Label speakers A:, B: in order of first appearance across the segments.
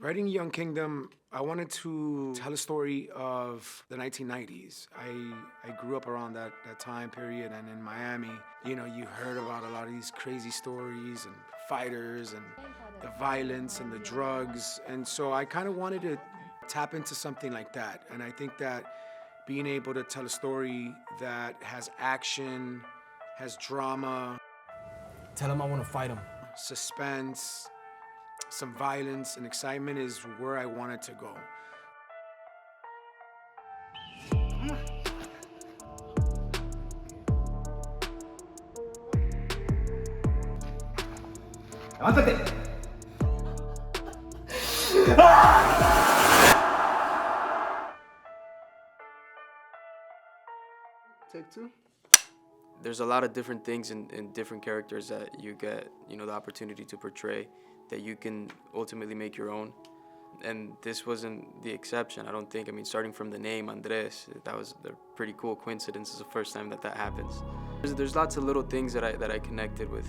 A: Writing Young Kingdom, I wanted to tell a story of the 1990s. I grew up around that time period, and in Miami, you know, you heard about a lot of these crazy stories and fighters and the violence and the drugs. And so I kind of wanted to tap into something like that. And I think that being able to tell a story that has action, has drama,
B: Tell him I want to fight him.
A: suspense, some violence and excitement is where I wanted to go.
C: ¡Levántate!
A: Take two.
D: There's a lot of different things in different characters that you get, you know, the opportunity to portray that you can ultimately make your own. And this wasn't the exception, I don't think. I mean, starting from the name Andres, that was a pretty cool coincidence. It's the first time that happens. There's lots of little things that I connected with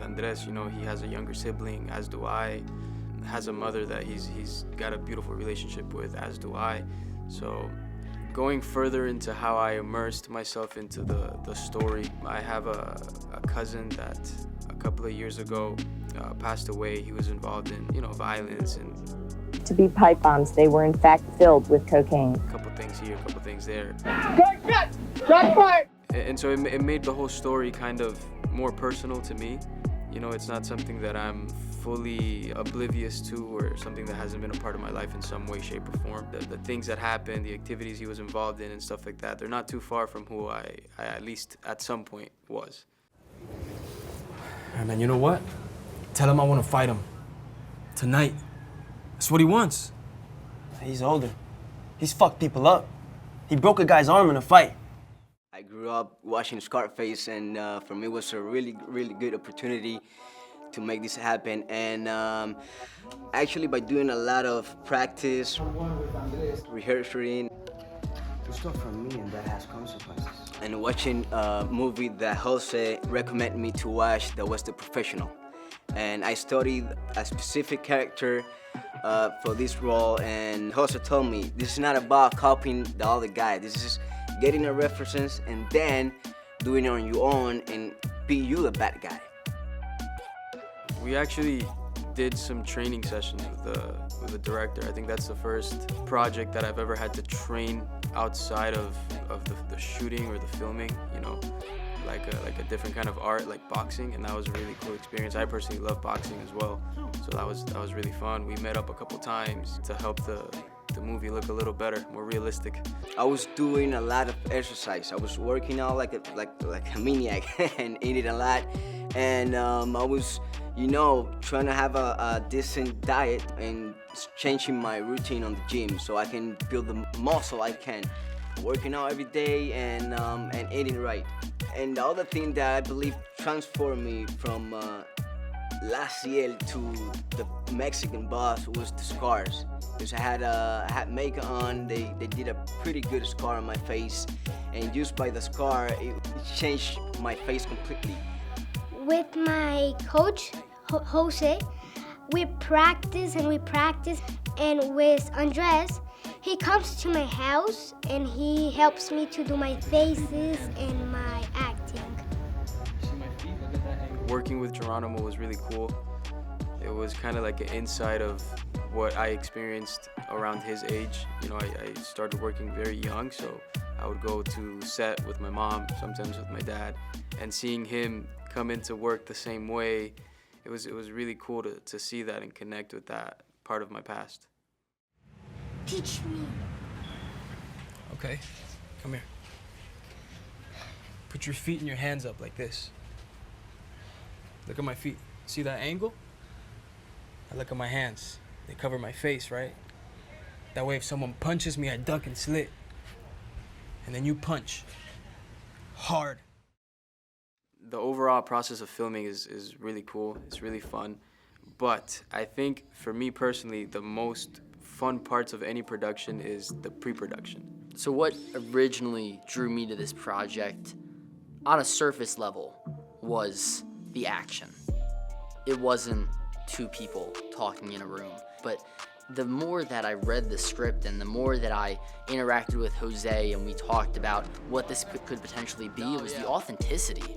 D: Andres. You know, he has a younger sibling, as do I. Has a mother that he's got a beautiful relationship with, as do I. So going further into how I immersed myself into the story, I have a cousin that a couple of years ago passed away. He was involved in, you know, violence and
E: to be pipe bombs. They were in fact filled with cocaine.
D: a couple things here, a couple things there.
C: ¡Shot fired!
D: And so it made the whole story kind of more personal to me. You know, it's not something that I'm fully oblivious to or something that hasn't been a part of my life in some way, shape, or form. The things that happened, the activities he was involved in and stuff like that, they're not too far from who I at least at some point was.
B: All right, man, you know what? Tell him I want to fight him. Tonight. That's what he wants.
F: He's older. He's fucked people up. He broke a guy's arm in a fight.
G: I grew up watching Scarface, and for me it was a really, really good opportunity to make this happen. And actually, by doing a lot of practice, rehearsing,
F: You stole from me, and that has consequences.
G: and watching a movie that Jose recommended me to watch, that was The Professional. And I studied a specific character for this role, and Jose told me, this is not about copying the other guy. This is getting the references and then doing it on your own and be you the bad guy.
D: We actually did some training sessions with the director. I think that's the first project that I've ever had to train outside of the shooting or the filming, you know, like a different kind of art, like boxing, and that was a really cool experience. I personally love boxing as well, so that was really fun. We met up a couple times to help the movie look a little better, more realistic.
G: I was doing a lot of exercise. I was working out like a maniac and eating a lot, and I was, you know, trying to have a decent diet and changing my routine on the gym so I can build the muscle I can. Working out every day and eating right. And the other thing that I believe transformed me from Laciel to the Mexican boss was the scars. Because I had makeup on, they did a pretty good scar on my face, and just by the scar, it changed my face completely.
H: With my coach, Jose, we practice, and with Andres, he comes to my house and he helps me to do my faces and my acting.
D: Working with Geronimo was really cool. It was kind of like an insight of what I experienced around his age. You know, I started working very young, so I would go to set with my mom, sometimes with my dad, and seeing him come into work the same way, it was really cool to see that and connect with that part of my past.
H: Teach me.
B: Okay, come here. Put your feet and your hands up like this. Look at my feet. See that angle? Now look at my hands. They cover my face, right? That way if someone punches me, I duck and slit. And then you punch. Hard.
D: The overall process of filming is really cool. It's really fun. But I think for me personally, the most fun parts of any production is the pre-production.
I: So what originally drew me to this project, on a surface level, was the action. It wasn't two people talking in a room. But the more that I read the script and the more that I interacted with Jose and we talked about what this could potentially be, it was the authenticity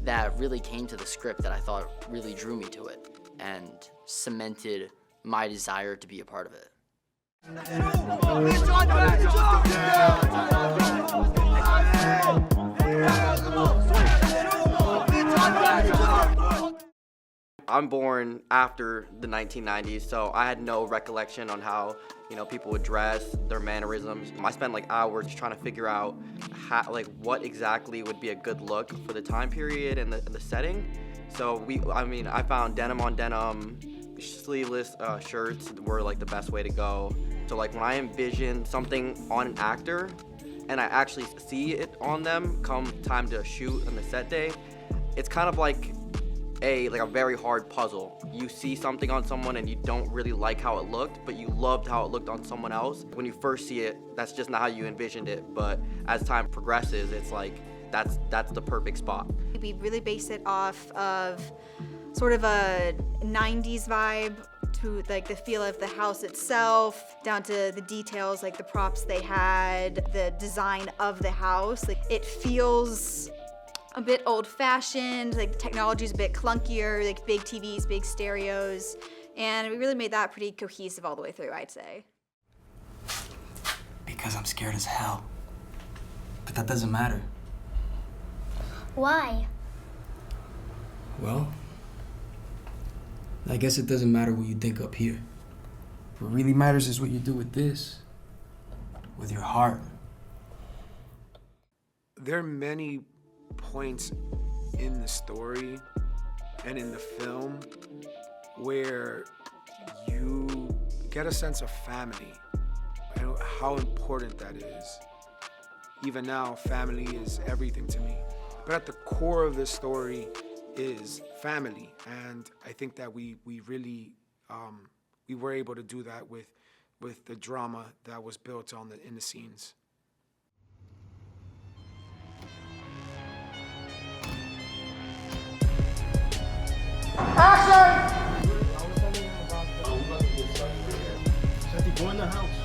I: that really came to the script that I thought really drew me to it and cemented my desire to be a part of it.
J: I'm born after the 1990s, so I had no recollection on how, people would dress, their mannerisms. I spent like hours trying to figure out what exactly would be a good look for the time period and the setting. So I found denim on denim, sleeveless shirts were like the best way to go. So like when I envision something on an actor and I actually see it on them come time to shoot on the set day, it's kind of like a very hard puzzle. You see something on someone and you don't really like how it looked, but you loved how it looked on someone else. When you first see it, that's just not how you envisioned it, but as time progresses, it's like that's the perfect spot.
K: We really base it off of sort of a 90s vibe, to like the feel of the house itself, down to the details, like the props they had, the design of the house. Like it feels a bit old-fashioned, like the technology's a bit clunkier, like big TVs, big stereos, and we really made that pretty cohesive all the way through, I'd say.
B: Because I'm scared as hell. But that doesn't matter.
H: Why?
B: Well, I guess it doesn't matter what you think up here. What really matters is what you do with this, with your heart.
A: There are many points in the story and in the film where you get a sense of family and how important that is. Even now, family is everything to me. But at the core of the story is family, and I think that we really we were able to do that with the drama that was built in the scenes.
C: Go in the house.